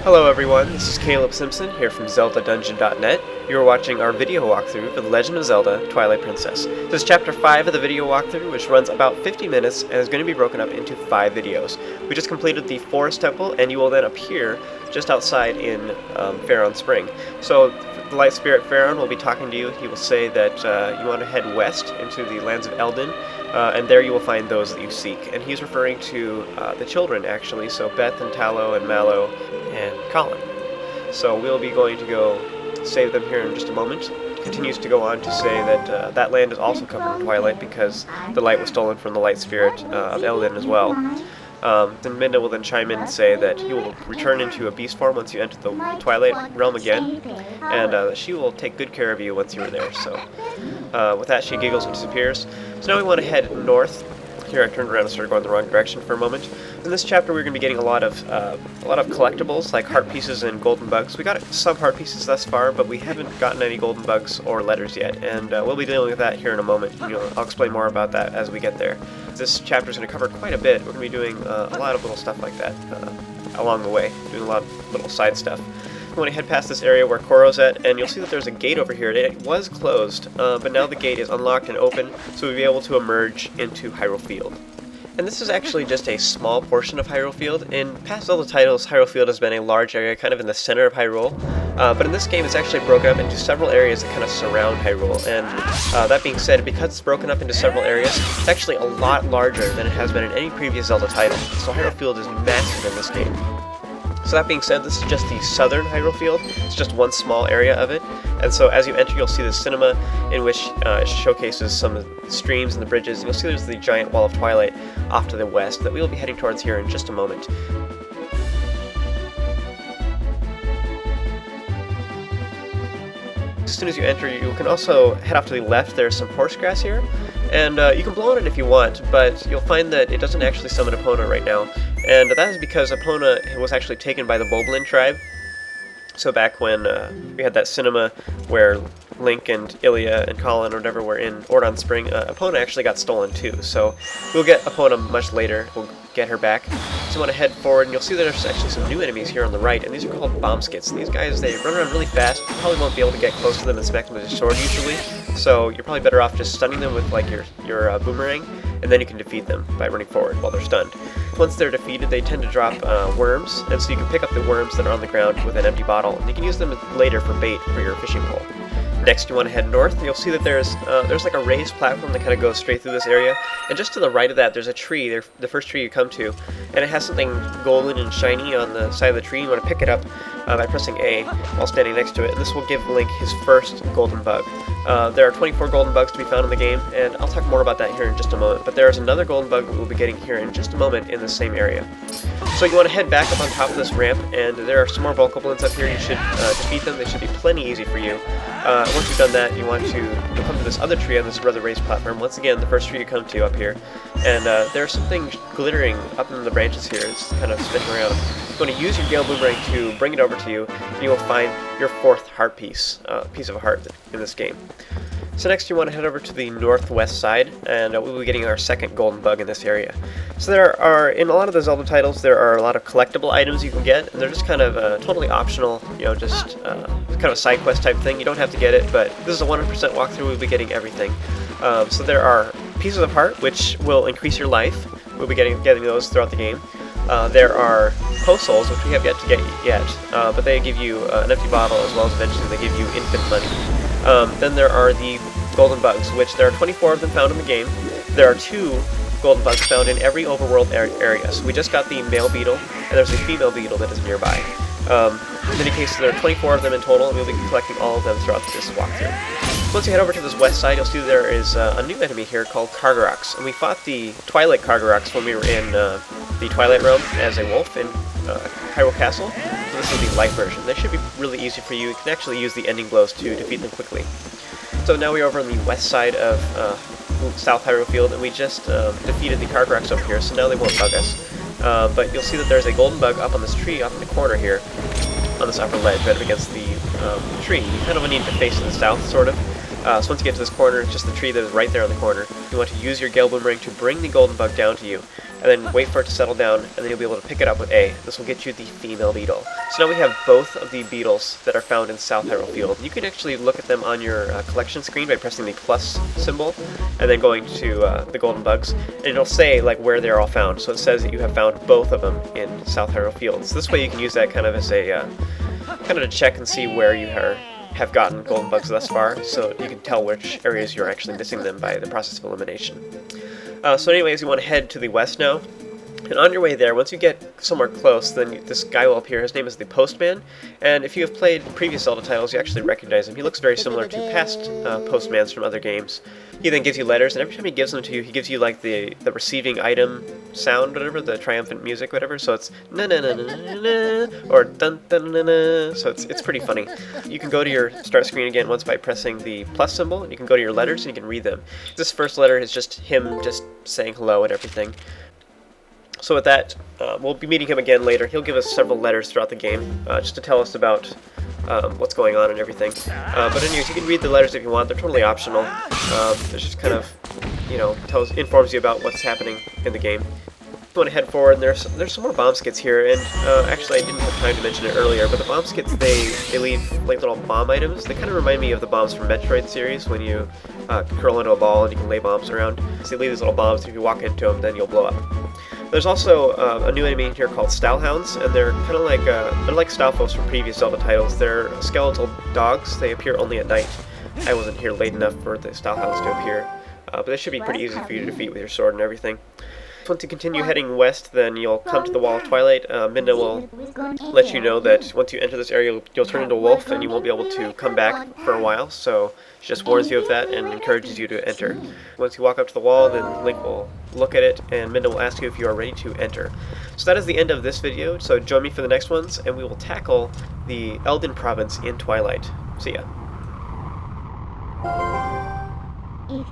Hello everyone, this is Caleb Simpson here from ZeldaDungeon.net. You are watching our video walkthrough for The Legend of Zelda Twilight Princess. This is Chapter 5 of the video walkthrough, which runs about 50 minutes and is going to be broken up into 5 videos. We just completed the Forest Temple, and you will then appear just outside in Faron Spring. So the Light Spirit Faron will be talking to you. He will say that you want to head west into the lands of Eldin, and there you will find those that you seek. And he's referring to the children, actually, so Beth and Tallow and Mallow and Colin. So we'll be going to go save them here in just a moment. Continues to go on to say that that land is also covered in Twilight because the light was stolen from the Light Spirit of Eldin as well. Then Minda will then chime in and say that he will return into a beast form once you enter the Twilight realm again, and she will take good care of you once you are there. So with that, she giggles and disappears. So now we want to head north. Here I turned around and started going the wrong direction for a moment. In this chapter we're going to be getting a lot of collectibles like heart pieces and golden bugs. We got some heart pieces thus far, but we haven't gotten any golden bugs or letters yet, and we'll be dealing with that here in a moment. I'll explain more about that as we get there. This chapter is going to cover quite a bit. We're going to be doing a lot of little stuff like that along the way, doing a lot of little side stuff. When you head past this area where Koro's at, and you'll see that there's a gate over here. It was closed, but now the gate is unlocked and open, so we'll be able to emerge into Hyrule Field. And this is actually just a small portion of Hyrule Field. In past Zelda titles, Hyrule Field has been a large area kind of in the center of Hyrule, but in this game it's actually broken up into several areas that kind of surround Hyrule. And that being said, because it's broken up into several areas, it's actually a lot larger than it has been in any previous Zelda title. So Hyrule Field is massive in this game. So that being said, this is just the southern Hyrule Field. It's just one small area of it. And so as you enter, you'll see the cinema in which it showcases some of the streams and the bridges. And you'll see there's the giant wall of Twilight off to the west that we will be heading towards here in just a moment. As soon as you enter, you can also head off to the left. There's some horse grass here, and you can blow on it if you want, but you'll find that it doesn't actually summon Epona right now, and that is because Epona was actually taken by the Boblin tribe. So back when we had that cinema where Link and Ilia and Colin or whatever were in Ordon Spring, Epona actually got stolen too, so we'll get Epona much later. We'll get her back. So you want to head forward, and you'll see that there's actually some new enemies here on the right, and these are called bomb skits. And these guys, they run around really fast. You probably won't be able to get close to them and smack them with your sword usually, so you're probably better off just stunning them with like your boomerang, and then you can defeat them by running forward while they're stunned. Once they're defeated, they tend to drop worms, and so you can pick up the worms that are on the ground with an empty bottle, and you can use them later for bait for your fishing pole. Next, you want to head north, and you'll see that there's like a raised platform that kind of goes straight through this area, and just to the right of that, there's a tree, the first tree you come to, and it has something golden and shiny on the side of the tree. You want to pick it up by pressing A while standing next to it, and this will give Link his first golden bug. There are 24 golden bugs to be found in the game, and I'll talk more about that here in just a moment, but there is another golden bug that we'll be getting here in just a moment in the same area. So you want to head back up on top of this ramp, and there are some more Bokoblins up here. You should defeat them. They should be plenty easy for you. Once you've done that, you'll come to this other tree on this rather raised platform. Once again, the first tree you come to up here, and there's something glittering up in the branches here. It's kind of spinning around. You want to use your Gale Boomerang to bring it over to you, and you will find your 4th heart piece, piece of a heart in this game. So next you want to head over to the northwest side, and we'll be getting our 2nd golden bug in this area. So there are, in a lot of the Zelda titles, there are a lot of collectible items you can get, and they're just kind of totally optional, just kind of a side quest type thing. You don't have to get it, but this is a 100% walkthrough. We'll be getting everything. So there are pieces of heart, which will increase your life. We'll be getting those throughout the game. There are post souls, which we have yet to get yet, but they give you an empty bottle, as well as eventually they give you infinite money. Then there are the golden bugs, which there are 24 of them found in the game. There are 2 golden bugs found in every overworld area. So we just got the male beetle, and there's a female beetle that is nearby. In any case, there are 24 of them in total, and we'll be collecting all of them throughout this walkthrough. Once you head over to this west side, you'll see there is a new enemy here called Kargarox, and we fought the Twilight Kargarox when we were in the Twilight Realm as a wolf in Hyrule Castle. So this is the light version. They should be really easy for you. You can actually use the ending blows to defeat them quickly. So now we're over on the west side of South Hyrule Field, and we just defeated the Kargarox over here, so now they won't bug us. But you'll see that there's a golden bug up on this tree, up in the corner here, on this upper ledge, right up against the tree. You kind of need to face to the south, sort of. So once you get to this corner, it's just the tree that is right there on the corner. You want to use your Gale Boomerang to bring the golden bug down to you. and then wait for it to settle down, and then you'll be able to pick it up with A. This will get you the female Beetle. So now we have both of the Beetles that are found in South Hyrule Field. You can actually look at them on your collection screen by pressing the plus symbol, and then going to the golden bugs, and it'll say like where they're all found. So it says that you have found both of them in South Hyrule Field. So this way you can use that kind of as a kind of to check and see where you have gotten golden bugs thus far, so you can tell which areas you're actually missing them by the process of elimination. So anyways, you want to head to the west now, and on your way there, once you get somewhere close, then this guy will appear. His name is the Postman, and if you have played previous Zelda titles, you actually recognize him. He looks very similar to past Postmans from other games. He then gives you letters, and every time he gives them to you, he gives you like the receiving item sound, whatever, the triumphant music, whatever. So it's na na na na na na or dun dun na na. So it's pretty funny. You can go to your start screen again once by pressing the plus symbol, and you can go to your letters and you can read them. This first letter is just him just saying hello and everything. So with that, we'll be meeting him again later. He'll give us several letters throughout the game, just to tell us about what's going on and everything. But anyways, you can read the letters if you want. They're totally optional. It's just kind of, you know, informs you about what's happening in the game. You want to head forward, and there's some more bomb skits here, and actually I didn't have time to mention it earlier, but the bomb skits, they leave like little bomb items. They kind of remind me of the bombs from Metroid series, when you curl into a ball and you can lay bombs around. So they leave these little bombs, and if you walk into them, then you'll blow up. There's also a new enemy here called Stylehounds, and they're kind of like they're like Stylefolks from previous Zelda titles. They're skeletal dogs. They appear only at night. I wasn't here late enough for the Stylehounds to appear, but they should be pretty easy for you to defeat with your sword and everything. Once you continue heading west, then you'll come to the Wall of Twilight. Midna will let you know that once you enter this area, you'll turn into a wolf, and you won't be able to come back for a while, so she just warns you of that and encourages you to enter. Once you walk up to the wall, then Link will look at it, and Midna will ask you if you are ready to enter. So that is the end of this video, so join me for the next ones, and we will tackle the Eldin province in Twilight. See ya. If